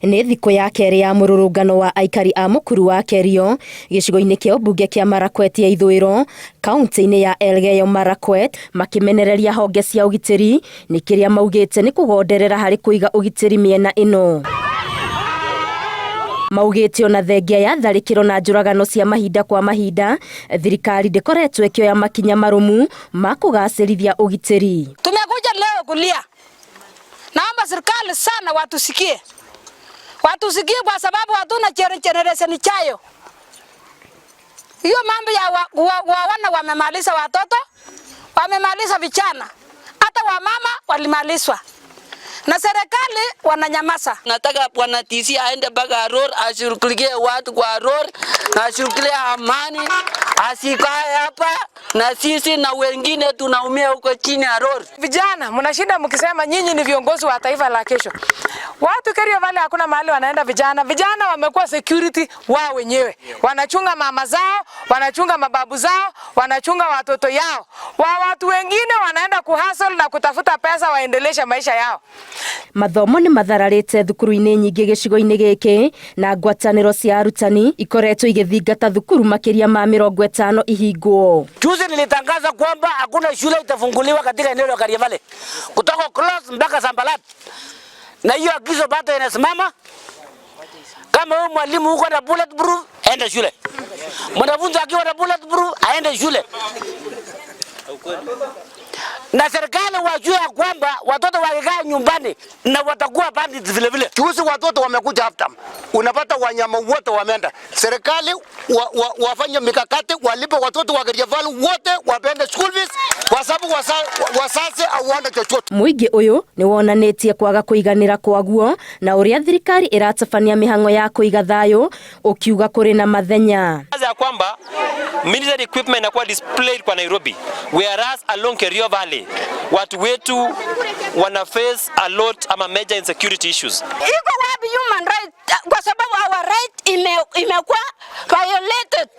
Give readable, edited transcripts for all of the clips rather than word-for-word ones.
Nĩ thikũ ya kerĩ ya mũrũrũngano wa aikari a mũkuru wa Kerio gĩcigo-inĩ kĩa ũmbunge kĩa Marakwet ya ithũĩro kaunti-inĩ ya Elgeyo Marakwet makĩmenereria honge cia ũgitĩri nĩ kĩrĩa maugĩte nĩ kũgonderera harĩ kũiga ũgitĩri mĩena ĩno. Maugĩte ona thengia ya tharĩkĩro na njũragano cia mahinda kwa mahinda, thirikari ndĩkoretwo ĩkĩoya makinya marũmu ma kũgacĩrithia ũgitĩri. Tumekuja leo kulia. Naomba serikali sana watusikie. Watusikie kwa sababu hatuna generation ijayo. Hiyo mambo ya wana wamemaliza watoto, wamemaliza vijana. Hata wamama walimalizwa. Na serikali wananyamaza. Nataka bwana TC aende mpaka road ashughulikie watu kwa road, ashughulikie amani, asikae hapa na sisi na wengine tunaumia huko chini ya road. Vijana mnashinda mkisema nyinyi ni viongozi wa taifa la kesho. Watu Kerio Valley hakuna mahali wanaenda vijana. Vijana wamekuwa security wao wenyewe. Wanachunga mama zao, wanachunga mababu zao, wanachunga watoto yao. Watu wengine wanaenda kuhustle na kutafuta pesa waendeleshe maisha yao. Mathomo nĩ mathararĩte thukuru-inĩ nyingĩ gĩcigo-inĩ gĩkĩ na ngwatanĩro cia arutani ikoretwo igĩthingata thukuru makĩria ma 50 ihingwo. Juzi nilitangaza kwamba hakuna shule itafunguliwa katika eneo la Kerio Valley kutoka Close mpaka Sambalat. Na hiyo agizo bado inasimama. Kama huyu mwalimu huko na bulletproof aende shule. Mwanafunzi akiwa na bulletproof aende shule. Na serikali wajue kwamba watoto wakikaa nyumbani na watakuwa bandits vile vile. Juzi watoto wamekuja hafta. Unapata wanyama wote wameenda. Serikali wafanye mikakati walipe watoto wa Kerio Valley wote wapende school fees kwa sababu wazazi hawana chochote. Muingĩ ũyũ nĩ wonanĩtie kwaga kũiganĩra kwaguo na ũrĩa thirikari ĩratabania mĩhang'o ya kũiga thayũ ũkiuga kũrĩ na mathenya. Ya kwamba military equipment inakuwa displayed kwa Nairobi, whereas along Kerio Valley watu wetu wana face a lot ama major insecurity issues. Iko wapi human right kwa sababu our right imekuwa violated.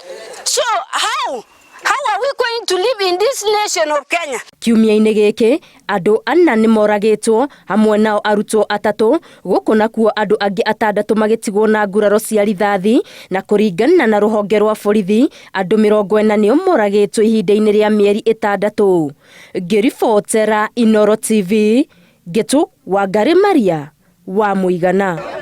So how are we going to live in this nation of Kenya? Kiumia-inĩ gĩkĩ andũ 4 nĩ moragĩtwo hamwe nao arutwo 3 gũkũ nakuo andũ angĩ 6 magĩtigwo na nguraro cia rithathi na kũringana na rũhonge rwa borithi andũ 40 nĩo moragĩtwo ihinda-inĩ rĩa mĩeri 6. Ngĩribotera Inooro TV Gĩtũ Wangari Maria wa Mũigana.